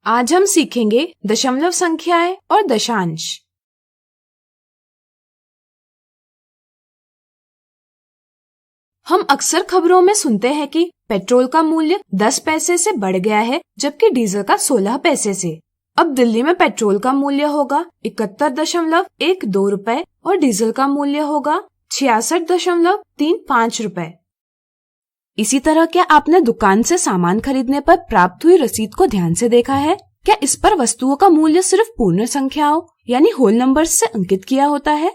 आज हम सीखेंगे दशमलव संख्याएं और दशांश। हम अक्सर खबरों में सुनते हैं कि पेट्रोल का मूल्य 10 पैसे से बढ़ गया है, जबकि डीजल का 16 पैसे से। अब दिल्ली में पेट्रोल का मूल्य होगा 71.12 रुपए और डीजल का मूल्य होगा 66.35 रुपए। इसी तरह क्या आपने दुकान से सामान खरीदने पर प्राप्त हुई रसीद को ध्यान से देखा है? क्या इस पर वस्तुओं का मूल्य सिर्फ पूर्ण संख्याओं यानी होल नंबर्स से अंकित किया होता है?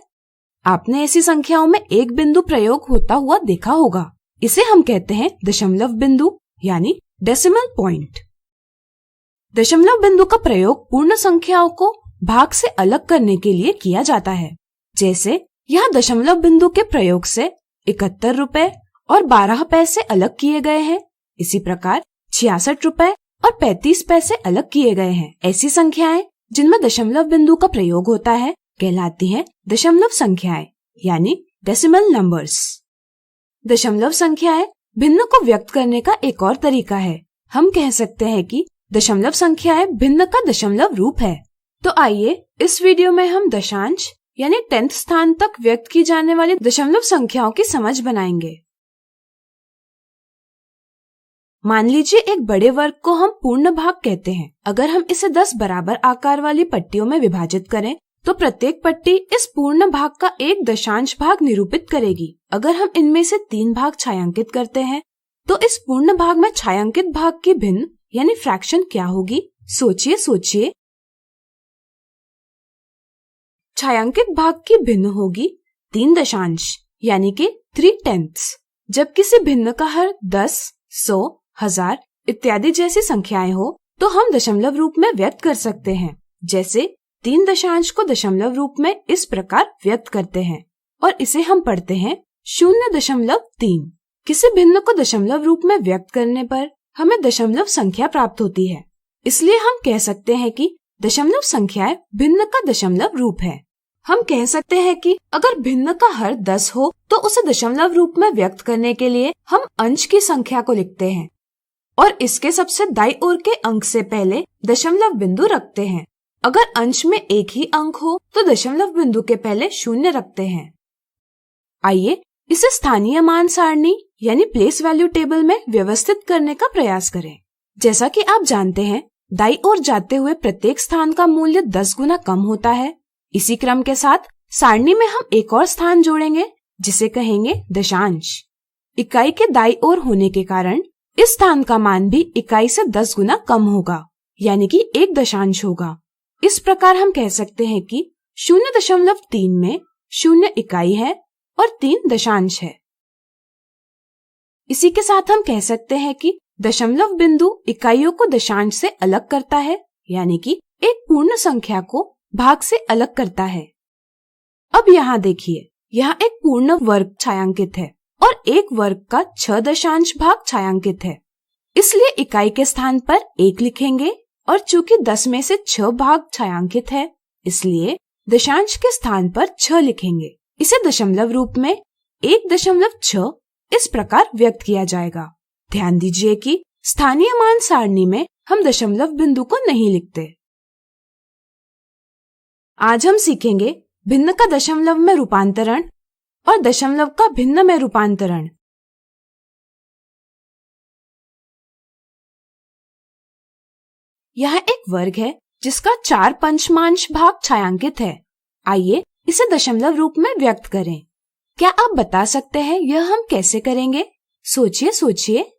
आपने ऐसी संख्याओं में एक बिंदु प्रयोग होता हुआ देखा होगा। इसे हम कहते हैं दशमलव बिंदु यानी डेसिमल पॉइंट। दशमलव बिंदु का प्रयोग पूर्ण संख्याओं को भाग से अलग करने के लिए किया जाता है। जैसे यहाँ दशमलव बिंदु के प्रयोग से 71 रुपए और 12 पैसे अलग किए गए हैं। इसी प्रकार 66 रुपए और 35 पैसे अलग किए गए हैं। ऐसी संख्याएं जिनमें दशमलव बिंदु का प्रयोग होता है कहलाती हैं दशमलव संख्याएं यानी डेसिमल नंबर्स। दशमलव संख्याएं भिन्न को व्यक्त करने का एक और तरीका है। हम कह सकते हैं कि दशमलव संख्याएं भिन्न का दशमलव रूप है। तो आइए इस वीडियो में हम दशांश यानी 10th स्थान तक व्यक्त की जाने वाली दशमलव संख्याओं की समझ बनाएंगे। मान लीजिए एक बड़े वर्ग को हम पूर्ण भाग कहते हैं। अगर हम इसे 10 बराबर आकार वाली पट्टियों में विभाजित करें तो प्रत्येक पट्टी इस पूर्ण भाग का एक दशांश भाग निरूपित करेगी। अगर हम इनमें से 3 भाग छायांकित करते हैं तो इस पूर्ण भाग में छायांकित भाग की भिन्न यानी फ्रैक्शन क्या होगी? सोचिए। छायांकित भाग की भिन्न होगी 3 दशांश यानी कि 3/10। जब किसी भिन्न का हर 10, 100, 1000 इत्यादि जैसी संख्याएं हो तो हम दशमलव रूप में व्यक्त कर सकते हैं। जैसे 3 दशांश को दशमलव रूप में इस प्रकार व्यक्त करते हैं और इसे हम पढ़ते हैं 0.3। किसी भिन्न को दशमलव रूप में व्यक्त करने पर हमें दशमलव संख्या प्राप्त होती है। इसलिए हम कह सकते हैं कि दशमलव संख्याएं भिन्न का दशमलव रूप है। हम कह सकते हैं कि अगर भिन्न का हर 10 हो तो उसे दशमलव रूप में व्यक्त करने के लिए हम अंश की संख्या को लिखते हैं और इसके सबसे दाईं ओर के अंक से पहले दशमलव बिंदु रखते हैं। अगर अंश में एक ही अंक हो तो दशमलव बिंदु के पहले 0 रखते हैं। आइए इसे स्थानीय मान सारणी यानी प्लेस वैल्यू टेबल में व्यवस्थित करने का प्रयास करें। जैसा कि आप जानते हैं, दाईं ओर जाते हुए प्रत्येक स्थान का मूल्य 10 गुना कम होता है। इसी क्रम के साथ सारणी में हम एक और स्थान जोड़ेंगे जिसे कहेंगे दशांश। इकाई के दाईं ओर होने के कारण इस स्थान का मान भी इकाई से 10 गुना कम होगा यानी कि 1 दशांश होगा। इस प्रकार हम कह सकते हैं कि 0.3 में 0 इकाई है और 3 दशांश है। इसी के साथ हम कह सकते हैं कि दशमलव बिंदु इकाइयों को दशांश से अलग करता है यानी कि एक पूर्ण संख्या को भाग से अलग करता है। अब यहाँ देखिए, यहाँ एक पूर्ण वर्ग छायांकित है और एक वर्ग का 6 दशांश भाग छायांकित है। इसलिए इकाई के स्थान पर 1 लिखेंगे और चूंकि 10 में से 6 भाग छायांकित है इसलिए दशांश के स्थान पर 6 लिखेंगे। इसे दशमलव रूप में 1.6 इस प्रकार व्यक्त किया जाएगा। ध्यान दीजिए कि स्थानीय मान सारणी में हम दशमलव बिंदु को नहीं लिखते। आज हम सीखेंगे भिन्न का दशमलव में रूपांतरण और दशमलव का भिन्न में रूपांतरण। यह एक वर्ग है जिसका 4 पंचमांश भाग छायांकित है। आइए इसे दशमलव रूप में व्यक्त करें। क्या आप बता सकते हैं यह हम कैसे करेंगे? सोचिए।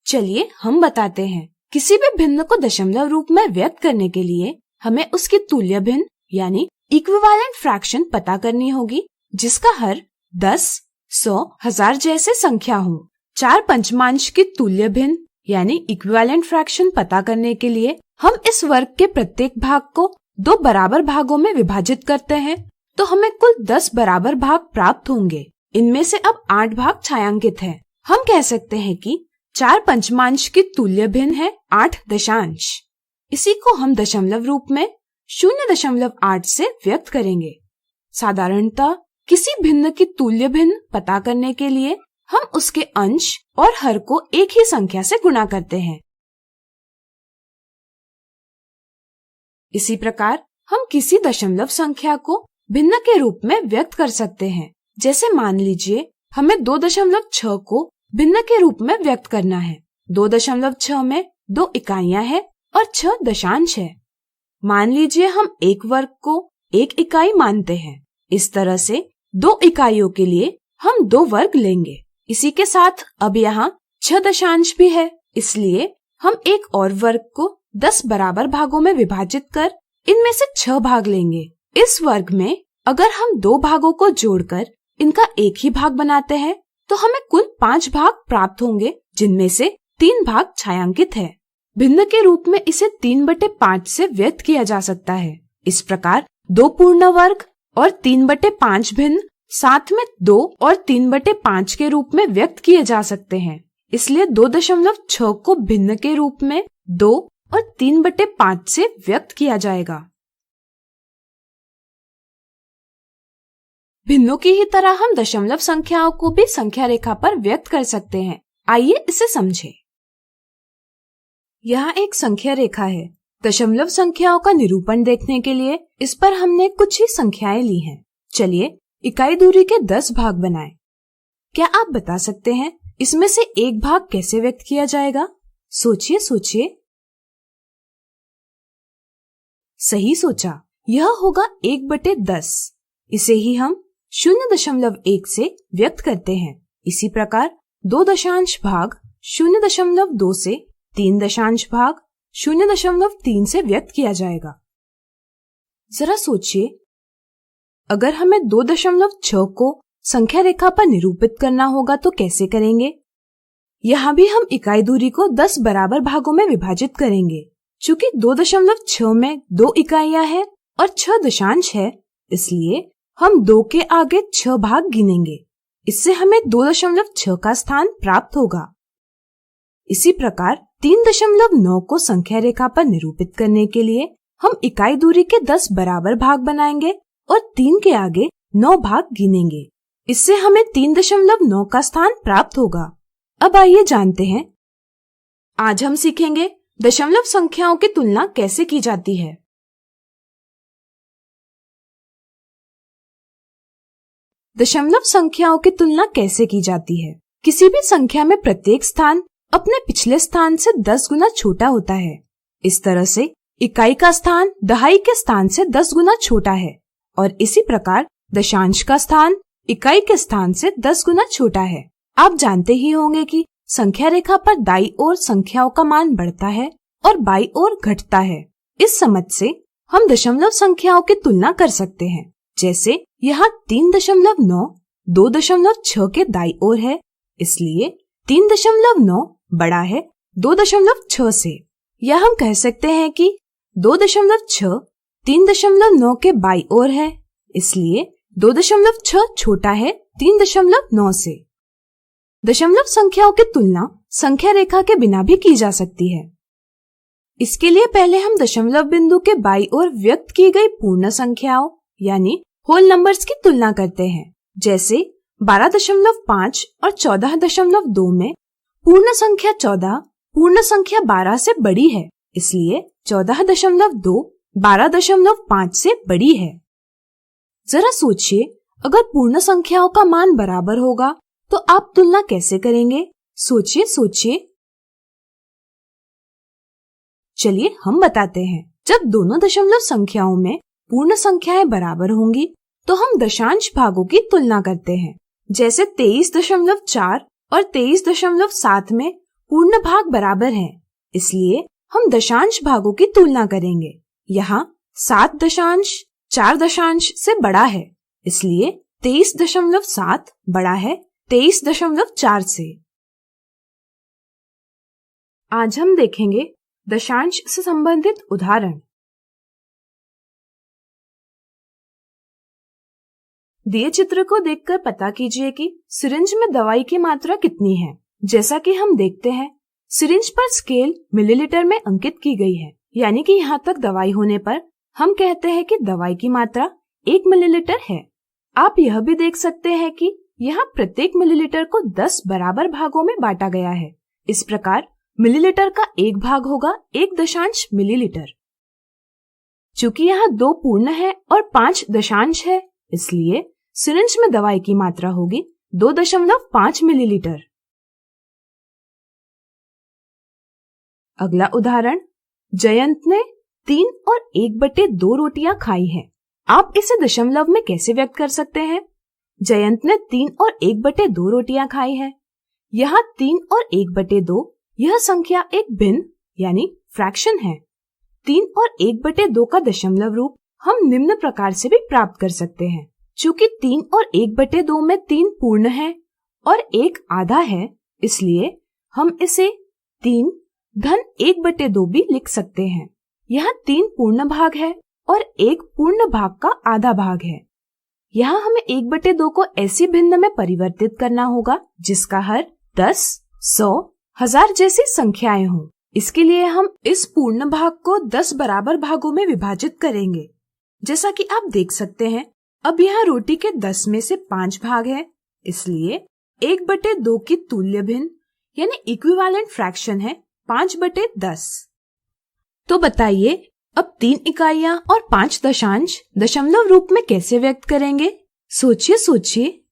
चलिए हम बताते हैं। किसी भी भिन्न को दशमलव रूप में व्यक्त करने के लिए हमें उसकी तुल्य भिन्न यानी इक्विवेलेंट फ्रैक्शन पता करनी होगी जिसका हर 10, 100, 1000 जैसे संख्या हो। 4 पंचमांश की तुल्य भिन्न यानी इक्विवेलेंट फ्रैक्शन पता करने के लिए हम इस वर्ग के प्रत्येक भाग को 2 बराबर भागों में विभाजित करते हैं तो हमें कुल 10 बराबर भाग प्राप्त होंगे। इनमें से अब 8 भाग छायांकित हैं। हम कह सकते हैं कि 4 पंचमांश की तुल्य भिन्न है 8 दशांश। इसी को हम दशमलव रूप में 0.8 से व्यक्त करेंगे। साधारणतः किसी भिन्न की तुल्य भिन्न पता करने के लिए हम उसके अंश और हर को एक ही संख्या से गुणा करते हैं। इसी प्रकार हम किसी दशमलव संख्या को भिन्न के रूप में व्यक्त कर सकते हैं। जैसे मान लीजिए हमें 2.6 को भिन्न के रूप में व्यक्त करना है। 2.6 में 2 इकाइयां हैं और 6 दशांश है। मान लीजिए हम एक वर्ग को 1 इकाई मानते हैं। इस तरह से 2 इकाइयों के लिए हम 2 वर्ग लेंगे। इसी के साथ अब यहाँ 6 दशांश भी है, इसलिए हम एक और वर्ग को 10 बराबर भागों में विभाजित कर इनमें से 6 भाग लेंगे। इस वर्ग में अगर हम 2 भागों को जोड़कर इनका एक ही भाग बनाते हैं तो हमें कुल 5 भाग प्राप्त होंगे, जिनमें से 3 भाग छायांकित है। भिन्न के रूप में इसे 3/5 से व्यक्त किया जा सकता है। इस प्रकार 2 पूर्ण वर्ग और 3/5 भिन्न साथ में 2 और 3/5 के रूप में व्यक्त किए जा सकते हैं। इसलिए 2.6 को भिन्न के रूप में 2 और 3/5 से व्यक्त किया जाएगा। भिन्नों की ही तरह हम दशमलव संख्याओं को भी संख्या रेखा पर व्यक्त कर सकते हैं। आइए इसे समझें। यहाँ एक संख्या रेखा है। दशमलव संख्याओं का निरूपण देखने के लिए इस पर हमने कुछ ही संख्याएं ली हैं। चलिए इकाई दूरी के 10 भाग बनाएं। क्या आप बता सकते हैं इसमें से एक भाग कैसे व्यक्त किया जाएगा? सोचिए सोचिए। सही सोचा, यह होगा 1/10। इसे ही हम 0.1 से व्यक्त करते हैं। इसी प्रकार 2 दशांश भाग 0.2 से 3 दशांश भाग 0.3 से व्यक्त किया जाएगा। जरा सोचिए, अगर हमें 2.6 को संख्या रेखा पर निरूपित करना होगा तो कैसे करेंगे? यहाँ भी हम इकाई दूरी को 10 बराबर भागों में विभाजित करेंगे। चूंकि 2.6 में 2 इकाइयां हैं और 6 दशांश है, इसलिए हम 2 के आगे 6 भाग गिनेंगे। इससे हमें 2.6 का स्थान प्राप्त होगा। इसी प्रकार 3.9 को संख्या रेखा पर निरूपित करने के लिए हम इकाई दूरी के 10 बराबर भाग बनाएंगे और 3 के आगे 9 भाग गिनेंगे। इससे हमें 3.9 का स्थान प्राप्त होगा। अब आइए जानते हैं। आज हम सीखेंगे दशमलव संख्याओं की तुलना कैसे की जाती है। दशमलव संख्याओं की तुलना कैसे की जाती है? किसी भी संख्या में प्रत्येक स्थान अपने पिछले स्थान से 10 गुना छोटा होता है। इस तरह से इकाई का स्थान दहाई के स्थान से 10 गुना छोटा है और इसी प्रकार दशांश का स्थान इकाई के स्थान से 10 गुना छोटा है। आप जानते ही होंगे कि संख्या रेखा पर दाईं ओर संख्याओं का मान बढ़ता है और बाईं ओर घटता है। इस समझ से हम दशमलव संख्याओं की तुलना कर सकते हैं। जैसे यहाँ 3.9 2.6 के दाईं ओर है, इसलिए 3.9 बड़ा है 2.6 से। या हम कह सकते हैं कि 2.6 3.9 के बाईं ओर है, इसलिए 2.6 छोटा है 3.9 से। दशमलव संख्याओं की तुलना संख्या रेखा के बिना भी की जा सकती है। इसके लिए पहले हम दशमलव बिंदु के बाईं ओर व्यक्त की गई पूर्ण संख्याओं यानी होल नंबर्स की तुलना करते हैं। जैसे 12.5 और 14.2 में पूर्ण संख्या 14 पूर्ण संख्या 12 से बड़ी है, इसलिए 14.2 12.5 से बड़ी है। जरा सोचिए, अगर पूर्ण संख्याओं का मान बराबर होगा तो आप तुलना कैसे करेंगे? सोचिए सोचिए। चलिए हम बताते हैं। जब दोनों दशमलव संख्याओं में पूर्ण संख्याएं बराबर होंगी तो हम दशांश भागों की तुलना करते हैं। जैसे 23.4 और 23.7 में पूर्ण भाग बराबर हैं, इसलिए हम दशांश भागों की तुलना करेंगे। यहाँ 7 दशांश 4 दशांश से बड़ा है, इसलिए 23.7 बड़ा है 23.4 से। आज हम देखेंगे दशांश से संबंधित उदाहरण। दिए चित्र को देखकर पता कीजिए कि सिरिंज में दवाई की मात्रा कितनी है। जैसा कि हम देखते हैं, सिरिंज पर स्केल मिलीलीटर में अंकित की गई है, यानी कि यहाँ तक दवाई होने पर हम कहते हैं कि दवाई की मात्रा 1 मिलीलीटर है। आप यह भी देख सकते हैं कि यहाँ प्रत्येक मिलीलीटर को 10 बराबर भागों में बांटा गया है। इस प्रकार मिलीलीटर का एक भाग होगा 1 दशांश मिलीलीटर। चूंकि यहाँ 2 पूर्ण है और 5 दशांश है, इसलिए सिरिंज में दवाई की मात्रा होगी 2.5 मिलीलीटर। अगला उदाहरण, जयंत ने 3 और 1/2 रोटियां खाई हैं। आप इसे दशमलव में कैसे व्यक्त कर सकते हैं? जयंत ने 3 और 1/2 रोटियां खाई है। यहाँ 3 और 1/2 यह संख्या एक भिन्न यानी फ्रैक्शन है। 3 और 1/2 का दशमलव रूप हम निम्न प्रकार से भी प्राप्त कर सकते हैं। चूंकि 3 और 1/2 में 3 पूर्ण है और 1 आधा है, इसलिए हम इसे 3 धन 1/2 भी लिख सकते हैं। यहाँ 3 पूर्ण भाग है और 1 पूर्ण भाग का आधा भाग है। यहाँ हमें 1/2 को ऐसी भिन्न में परिवर्तित करना होगा जिसका हर 10, 100, 1000 जैसी संख्याएं हों। इसके लिए हम इस पूर्ण भाग को 10 बराबर भागों में विभाजित करेंगे। जैसा कि आप देख सकते हैं, अब यहाँ रोटी के 10 में से 5 भाग है, इसलिए 1/2 की तुल्य भिन्न यानी इक्विवेलेंट फ्रैक्शन है 5/10। तो बताइए, अब 3 इकाइयां और 5 दशांश दशमलव रूप में कैसे व्यक्त करेंगे? सोचिए।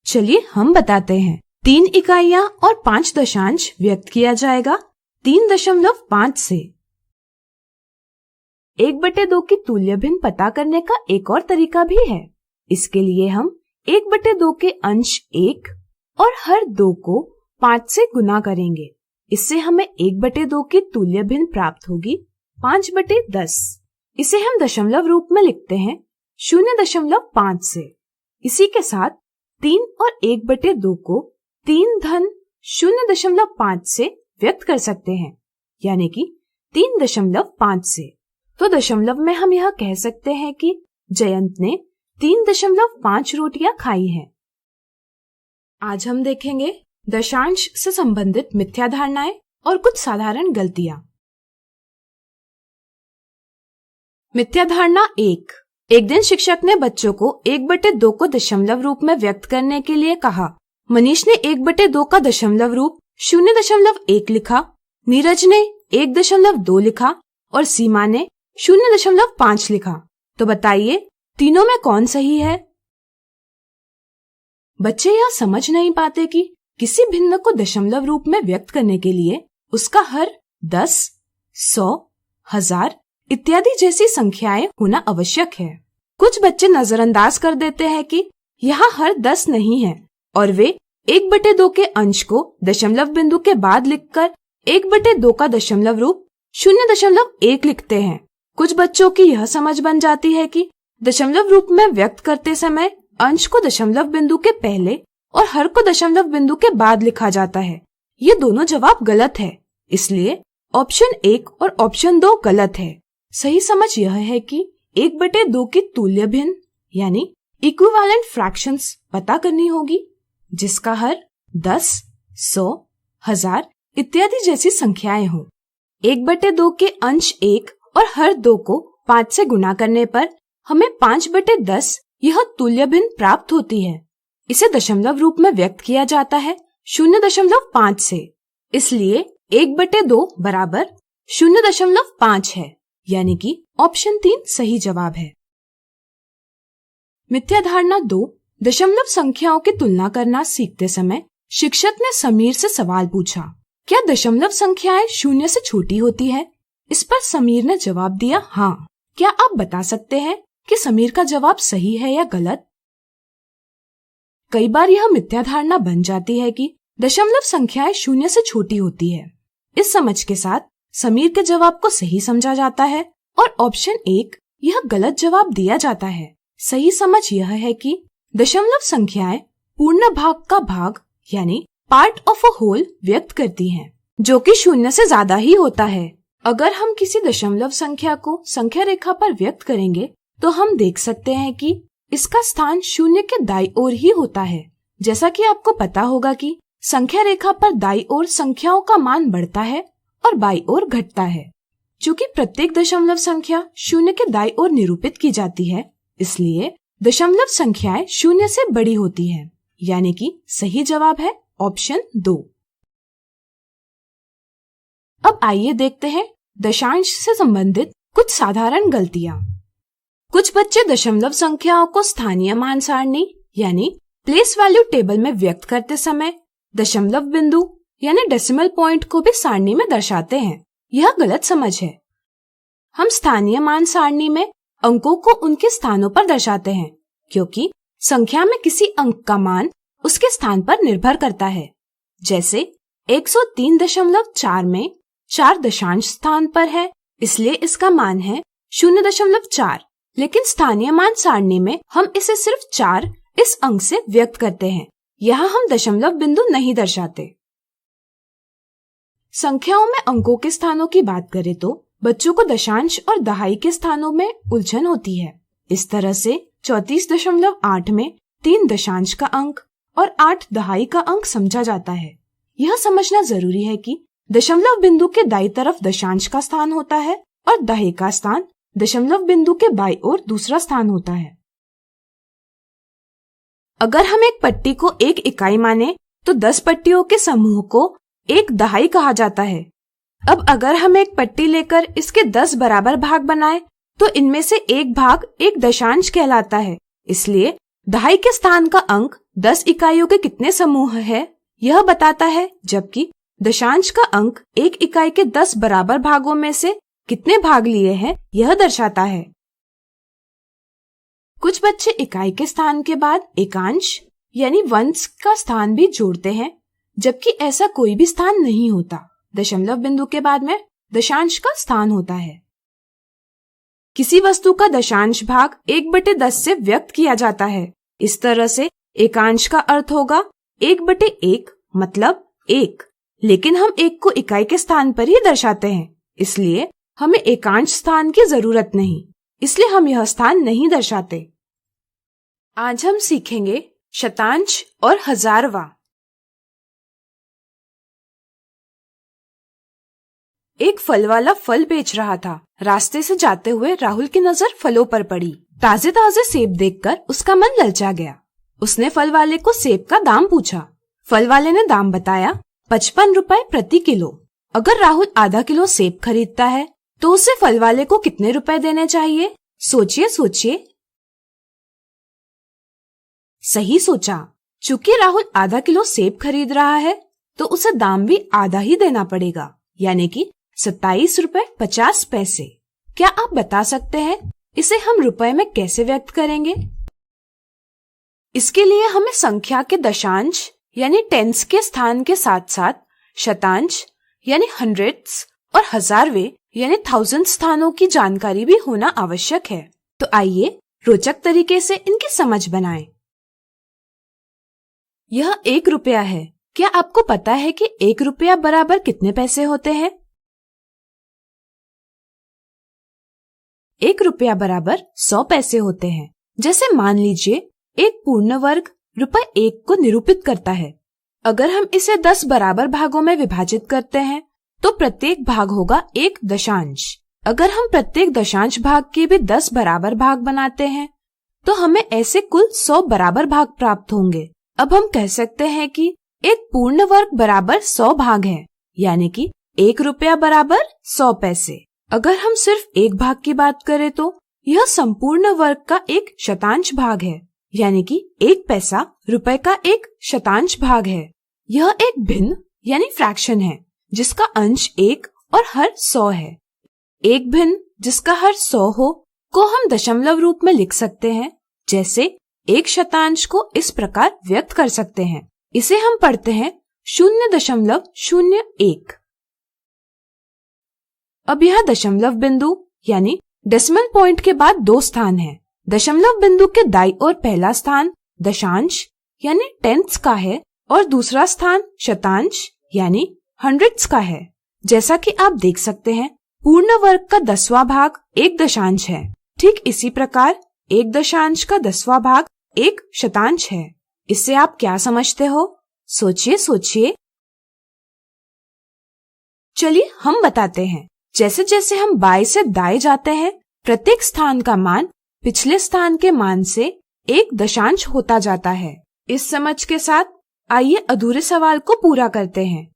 चलिए हम बताते हैं। 3 इकाइयां और 5 दशांश व्यक्त किया जाएगा 3.5 से। 1/2 की तुल्य भिन्न पता करने का एक और तरीका भी है। इसके लिए हम 1/2 के अंश 1 और हर 2 को 5 से गुना करेंगे। इससे हमें 1/2 की तुल्य भिन्न प्राप्त होगी 5/10। इसे हम दशमलव रूप में लिखते हैं 0.5 से। इसी के साथ 3 और 1/2 को 3 धन 0.5 से व्यक्त कर सकते हैं, यानी कि 3.5 से। तो दशमलव में हम यह कह सकते हैं कि जयंत ने 3.5 रोटियां खाई हैं। आज हम देखेंगे दशांश से संबंधित मिथ्या धारणाएं और कुछ साधारण गलतियां। मिथ्या धारणा 1। एक दिन शिक्षक ने बच्चों को 1/2 को दशमलव रूप में व्यक्त करने के लिए कहा। मनीष ने 1/2 का दशमलव रूप 0.1 लिखा, नीरज ने 1.2 लिखा और सीमा ने 0.5 लिखा। तो बताइए, तीनों में कौन सही है? बच्चे यह समझ नहीं पाते कि किसी भिन्न को दशमलव रूप में व्यक्त करने के लिए उसका हर 10, 100, 1000 इत्यादि जैसी संख्याएं होना आवश्यक है। कुछ बच्चे नजरअंदाज कर देते हैं कि यहाँ हर 10 नहीं है और वे 1/2 के अंश को दशमलव बिंदु के बाद लिखकर 1/2 का दशमलव रूप 0.1 लिखते हैं। कुछ बच्चों की यह समझ बन जाती है कि दशमलव रूप में व्यक्त करते समय अंश को दशमलव बिंदु के पहले और हर को दशमलव बिंदु के बाद लिखा जाता है। ये दोनों जवाब गलत है, इसलिए ऑप्शन 1 और ऑप्शन 2 गलत है। सही समझ यह है कि 1/2 की तुल्य भिन्न यानी इक्विवेलेंट फ्रैक्शंस पता करनी होगी, जिसका हर 10, 100, 1000 इत्यादि जैसी संख्याएं हो। 1/2 के अंश 1 और हर 2 को 5 से गुणा करने पर हमें 5/10 यह तुल्य भिन्न प्राप्त होती है। इसे दशमलव रूप में व्यक्त किया जाता है 0.5 से, इसलिए 1/2 बराबर 0.5 है, यानी कि ऑप्शन 3 सही जवाब है। मिथ्या धारणा 2। दशमलव संख्याओं की तुलना करना सीखते समय शिक्षक ने समीर से सवाल पूछा, क्या दशमलव संख्याएं 0 से छोटी होती है? इस पर समीर ने जवाब दिया हाँ। क्या आप बता सकते हैं कि समीर का जवाब सही है या गलत? कई बार यह मिथ्या धारणा बन जाती है कि दशमलव संख्याएं 0 से छोटी होती है। इस समझ के साथ समीर के जवाब को सही समझा जाता है और ऑप्शन 1 यह गलत जवाब दिया जाता है। सही समझ यह है कि दशमलव संख्याएं पूर्ण भाग का भाग यानी पार्ट ऑफ अ होल व्यक्त करती हैं, जो कि 0 से ज्यादा ही होता है। अगर हम किसी दशमलव संख्या को संख्या रेखा पर व्यक्त करेंगे तो हम देख सकते हैं कि इसका स्थान 0 के दाईं ओर ही होता है। जैसा कि आपको पता होगा कि संख्या रेखा पर दाईं ओर संख्याओं का मान बढ़ता है और बाईं ओर घटता है। चूँकि प्रत्येक दशमलव संख्या 0 के दाईं ओर निरूपित की जाती है, इसलिए दशमलव संख्याएं 0 से बड़ी होती है, यानी कि सही जवाब है ऑप्शन 2। अब आइए देखते हैं दशांश से संबंधित कुछ साधारण गलतियां। कुछ बच्चे दशमलव संख्याओं को स्थानीय मान सारणी यानी प्लेस वैल्यू टेबल में व्यक्त करते समय दशमलव बिंदु यानी डेसिमल पॉइंट को भी सारणी में दर्शाते हैं। यह गलत समझ है। हम स्थानीय मान सारणी में अंकों को उनके स्थानों पर दर्शाते हैं, क्योंकि संख्या में किसी अंक का मान उसके स्थान पर निर्भर करता है। जैसे 103.4 में 4 दशांश स्थान पर है, इसलिए इसका मान है 0.4। लेकिन स्थानीय मान सारणी में हम इसे सिर्फ 4 इस अंक से व्यक्त करते हैं। यहाँ हम दशमलव बिंदु नहीं दर्शाते। संख्याओं में अंकों के स्थानों की बात करें तो बच्चों को दशांश और दहाई के स्थानों में उलझन होती है। इस तरह से 34.8 में 3 दशांश का अंक और 8 दहाई का अंक समझा जाता है। यह समझना जरूरी है कि दशमलव बिंदु के दाईं तरफ दशांश का स्थान होता है और दहाई का स्थान दशमलव बिंदु के बाईं ओर दूसरा स्थान होता है। अगर हम एक पट्टी को 1 इकाई माने तो 10 पट्टियों के समूह को 1 दहाई कहा जाता है। अब अगर हम एक पट्टी लेकर इसके 10 बराबर भाग बनाएं तो इनमें से एक भाग एक दशांश कहलाता है। इसलिए दहाई के स्थान का अंक 10 इकाइयों के कितने समूह है यह बताता है, जबकि दशांश का अंक 1 इकाई के 10 बराबर भागों में से कितने भाग लिए हैं यह दर्शाता है। कुछ बच्चे इकाई के स्थान के बाद एकांश यानी वंश का स्थान भी जोड़ते हैं, जबकि ऐसा कोई भी स्थान नहीं होता। दशमलव बिंदु के बाद में दशांश का स्थान होता है। किसी वस्तु का दशांश भाग 1/10 से व्यक्त किया जाता है। इस तरह से एकांश का अर्थ होगा 1/1 मतलब 1, लेकिन हम 1 को इकाई के स्थान पर ही दर्शाते हैं, इसलिए हमें एकांश स्थान की जरूरत नहीं, इसलिए हम यह स्थान नहीं दर्शाते। आज हम सीखेंगे शतांश और हजारवा। एक फल वाला फल बेच रहा था। रास्ते से जाते हुए राहुल की नजर फलों पर पड़ी। ताजे ताजे सेब देखकर उसका मन ललचा गया। उसने फल वाले को सेब का दाम पूछा। फल वाले ने दाम बताया 55 रुपए प्रति किलो। अगर राहुल आधा किलो सेब खरीदता है तो उसे फल वाले को कितने रुपए देने चाहिए? सोचिए सोचिए। सही सोचा। चूंकि राहुल आधा किलो सेब खरीद रहा है तो उसे दाम भी आधा ही देना पड़ेगा, यानी कि 27.50 रुपए। क्या आप बता सकते हैं इसे हम रुपए में कैसे व्यक्त करेंगे? इसके लिए हमें संख्या के दशांश यानी टेंस के स्थान के साथ साथ शतांश यानी हंड्रेड्स और हजारवे यानी थाउजेंड स्थानों की जानकारी भी होना आवश्यक है। तो आइए रोचक तरीके से इनकी समझ बनाएं। यह 1 रुपया है। क्या आपको पता है कि 1 रुपया बराबर कितने पैसे होते हैं? 1 रुपया बराबर 100 पैसे होते हैं। जैसे मान लीजिए एक पूर्ण वर्ग रुपए 1 को निरूपित करता है। अगर हम इसे 10 बराबर भागों में विभाजित करते हैं तो प्रत्येक भाग होगा 1 दशांश। अगर हम प्रत्येक दशांश भाग के भी 10 बराबर भाग बनाते हैं तो हमें ऐसे कुल 100 बराबर भाग प्राप्त होंगे। अब हम कह सकते हैं कि एक पूर्ण वर्ग बराबर 100 भाग है, यानी कि 1 रुपया बराबर 100 पैसे। अगर हम सिर्फ एक भाग की बात करें तो यह संपूर्ण वर्ग का एक शतांश भाग है, यानी कि 1 पैसा रुपए का एक शतांश भाग है। यह एक भिन्न यानी फ्रैक्शन है जिसका अंश 1 और हर 100 है। एक भिन्न जिसका हर 100 हो को हम दशमलव रूप में लिख सकते हैं। जैसे एक शतांश को इस प्रकार व्यक्त कर सकते हैं। इसे हम पढ़ते हैं 0.01। अब यह दशमलव बिंदु यानी डेसिमल पॉइंट के बाद 2 स्थान हैं। दशमलव बिंदु के दाईं ओर पहला स्थान दशांश यानी टेंथ्स का है और दूसरा स्थान शतांश यानी हंड्रेड्स का है। जैसा कि आप देख सकते हैं पूर्ण वर्ग का 10वां भाग 1 दशांश है। ठीक इसी प्रकार 1 दशांश का 10वां भाग 1 शतांश है। इससे आप क्या समझते हो? सोचिए सोचिए। चलिए हम बताते हैं। जैसे जैसे हम बाएं से दाएं जाते हैं प्रत्येक स्थान का मान पिछले स्थान के मान से 1 दशांश होता जाता है। इस समझ के साथ आइए अधूरे सवाल को पूरा करते हैं।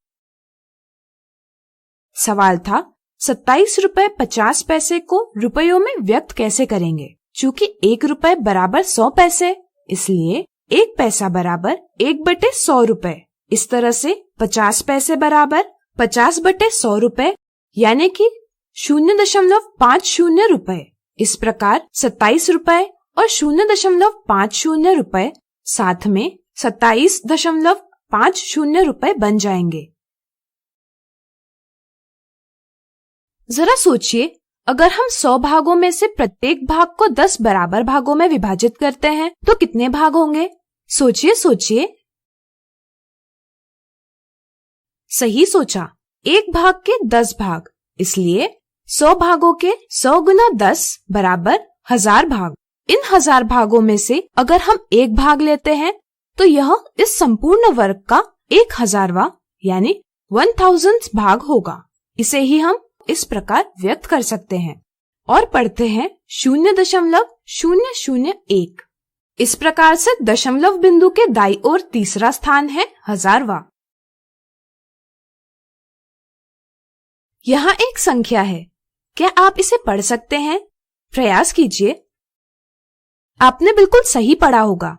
सवाल था ₹27.50 को रुपयों में व्यक्त कैसे करेंगे? चूँकि 1 रुपए बराबर 100 पैसे, इसलिए 1 पैसा बराबर 1/100 रुपए। इस तरह से 50 पैसे बराबर 50/100 रुपए, यानी कि 0.50 रुपए। इस प्रकार 27 रुपए और 0.50 रुपए साथ में 27.50 रुपए बन जाएंगे। जरा सोचिए, अगर हम 100 भागों में से प्रत्येक भाग को 10 बराबर भागों में विभाजित करते हैं तो कितने भाग होंगे? सोचिए। सही सोचा, एक भाग के 10 भाग, इसलिए 100 भागों के 100 गुना 10 बराबर 1000 भाग। इन 1000 भागों में से अगर हम एक भाग लेते हैं तो यह इस संपूर्ण वर्ग का 1000वां यानी 1000th भाग होगा। इसे ही हम इस प्रकार व्यक्त कर सकते हैं और पढ़ते हैं 0.001। इस प्रकार से दशमलव बिंदु के दाईं ओर तीसरा स्थान है 1000वां। यहाँ एक संख्या है, क्या आप इसे पढ़ सकते हैं? प्रयास कीजिए। आपने बिल्कुल सही पढ़ा होगा।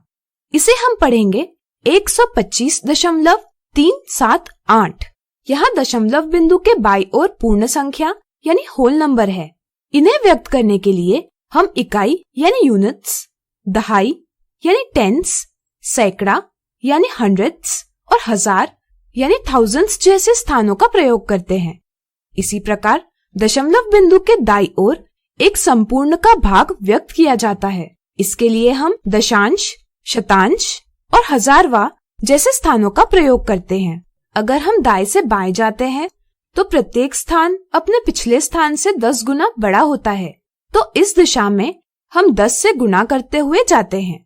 इसे हम पढ़ेंगे 125.378। यहाँ दशमलव बिंदु के बाईं ओर पूर्ण संख्या यानी होल नंबर है। इन्हें व्यक्त करने के लिए हम इकाई यानी यूनिट्स, दहाई यानी टेंस, सैकड़ा यानी हंड्रेड्स और हजार यानी थाउजेंड्स जैसे स्थानों का प्रयोग करते हैं। इसी प्रकार दशमलव बिंदु के दाईं ओर एक संपूर्ण का भाग व्यक्त किया जाता है। इसके लिए हम दशांश, शतांश और हजारवां जैसे स्थानों का प्रयोग करते हैं। अगर हम दाएं से बाएं जाते हैं तो प्रत्येक स्थान अपने पिछले स्थान से 10 गुना बड़ा होता है, तो इस दिशा में हम 10 से गुना करते हुए जाते हैं।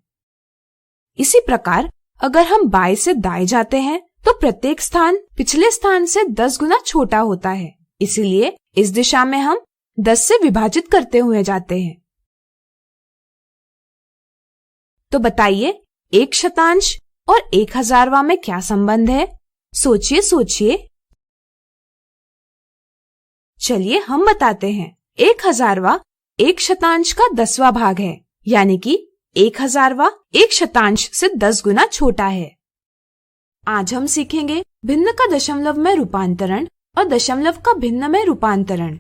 इसी प्रकार अगर हम बाएं से दाएं जाते हैं तो प्रत्येक स्थान पिछले स्थान से 10 गुना छोटा होता है, इसलिए इस दिशा में हम 10 से विभाजित करते हुए जाते हैं। तो बताइए, 1 शतांश और 1000वां में क्या संबंध है? सोचिए। चलिए हम बताते हैं। 1000वां 1 शतांश का 10वां भाग है, यानी कि 1000वां 1 शतांश से 10 गुना छोटा है। आज हम सीखेंगे भिन्न का दशमलव में रूपांतरण और दशमलव का भिन्न में रूपांतरण।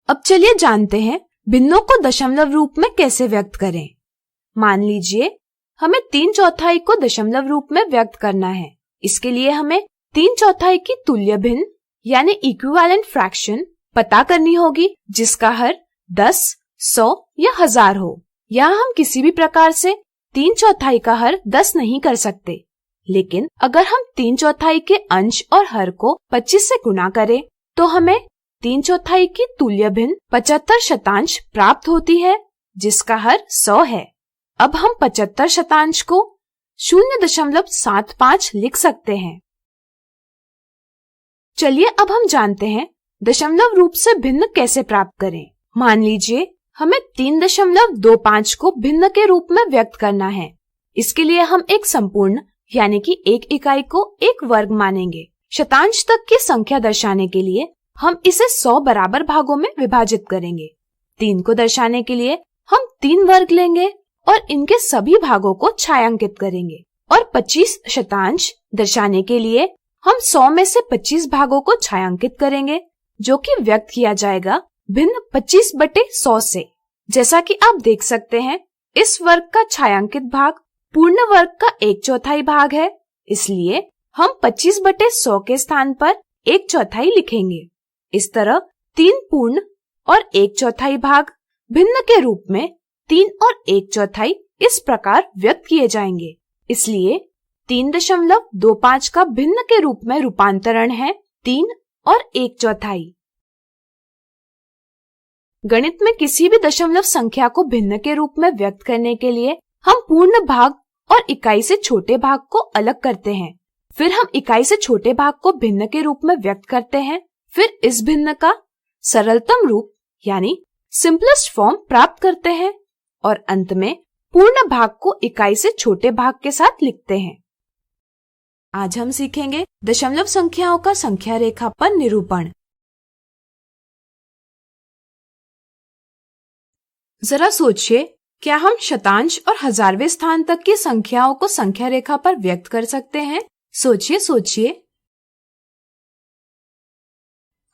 अब चलिए जानते हैं भिन्नों को दशमलव रूप में कैसे व्यक्त करें। मान लीजिए हमें 3/4 को दशमलव रूप में व्यक्त करना है। इसके लिए हमें 3/4 की तुल्य भिन्न यानी इक्विवेलेंट फ्रैक्शन पता करनी होगी, जिसका हर 10, 100 या 1000 हो। यहाँ हम किसी भी प्रकार से 3/4 का हर 10 नहीं कर सकते, लेकिन अगर हम 3/4 के अंश और हर को 25 से गुणा करें तो हमें 3/4 की तुल्य भिन्न 75 शतांश प्राप्त होती है, जिसका हर 100 है। अब हम 75 शतांश को 0.75 लिख सकते हैं। चलिए अब हम जानते हैं दशमलव रूप से भिन्न कैसे प्राप्त करें। मान लीजिए हमें 3.25 को भिन्न के रूप में व्यक्त करना है। इसके लिए हम एक संपूर्ण यानी कि एक इकाई को एक वर्ग मानेंगे। शतांश तक की संख्या दर्शाने के लिए हम इसे 100 बराबर भागों में विभाजित करेंगे। 3 को दर्शाने के लिए हम 3 वर्ग लेंगे और इनके सभी भागों को छायांकित करेंगे, और 25 शतांश दर्शाने के लिए हम 100 में से 25 भागों को छायांकित करेंगे, जो कि व्यक्त किया जाएगा भिन्न 25/100 से। जैसा कि आप देख सकते हैं, इस वर्ग का छायांकित भाग पूर्ण वर्ग का 1/4 भाग है, इसलिए हम 25/100 के स्थान पर 1/4 लिखेंगे। इस तरह 3 पूर्ण और 1/4 भाग भिन्न के रूप में 3 और 1/4 इस प्रकार व्यक्त किए जाएंगे। इसलिए 3.25 का भिन्न के रूप में रूपांतरण है 3 और 1/4। गणित में किसी भी दशमलव संख्या को भिन्न के रूप में व्यक्त करने के लिए हम पूर्ण भाग और इकाई से छोटे भाग को अलग करते हैं। फिर हम इकाई से छोटे भाग को भिन्न के रूप में व्यक्त करते हैं। फिर इस भिन्न का सरलतम रूप यानी सिंपलेस्ट फॉर्म प्राप्त करते हैं और अंत में पूर्ण भाग को इकाई से छोटे भाग के साथ लिखते हैं। आज हम सीखेंगे दशमलव संख्याओं का संख्या रेखा पर निरूपण। जरा सोचिए, क्या हम शतांश और हजारवें स्थान तक की संख्याओं को संख्या रेखा पर व्यक्त कर सकते हैं? सोचिए।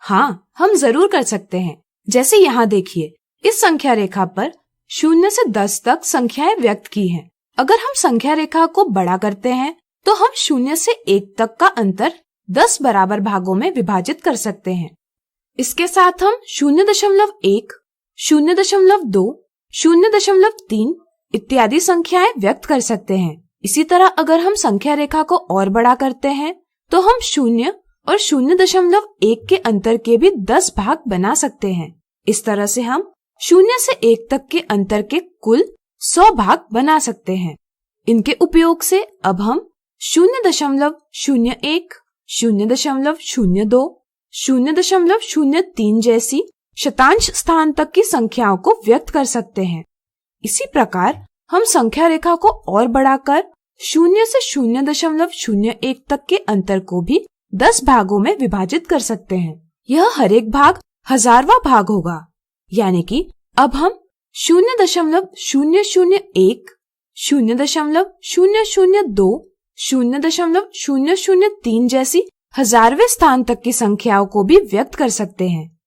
हाँ, हम जरूर कर सकते हैं। जैसे यहाँ देखिए, इस संख्या रेखा पर 0 से 10 तक संख्याएं व्यक्त की हैं। अगर हम संख्या रेखा को बड़ा करते हैं तो हम 0 से 1 तक का अंतर 10 बराबर भागों में विभाजित कर सकते हैं। इसके साथ हम 0.1, 0.2, 0.3 इत्यादि संख्याएं व्यक्त कर सकते हैं। इसी तरह अगर हम संख्या रेखा को और बड़ा करते हैं तो हम 0 और 0.1 के अंतर के भी 10 भाग बना सकते हैं। इस तरह से हम 0 से 1 तक के अंतर के कुल 100 भाग बना सकते हैं। इनके उपयोग से अब हम 0.01, 0.02, 0.03 जैसी शतांश स्थान तक की संख्याओं को व्यक्त कर सकते हैं। इसी प्रकार हम संख्या रेखा को और बढ़ाकर 0 से 0.01 तक के अंतर को भी 10 भागों में विभाजित कर सकते हैं। यह हर एक भाग 1000वां भाग होगा, यानी कि अब हम 0.001, 0.002, 0.003 जैसी 1000वें स्थान तक की संख्याओं को भी व्यक्त कर सकते हैं।